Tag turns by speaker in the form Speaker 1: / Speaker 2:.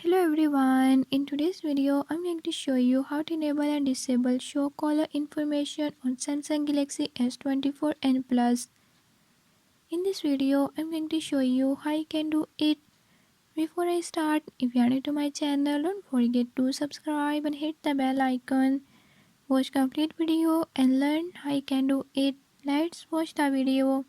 Speaker 1: Hello everyone, in today's video I'm going to show you how to enable and disable show caller information on Samsung Galaxy S24 and Plus. In this video I'm going to show you how you can do it. Before I start, if you are new to my channel, don't forget to subscribe and hit the bell icon. Watch complete video and learn how you can do it. Let's watch the video.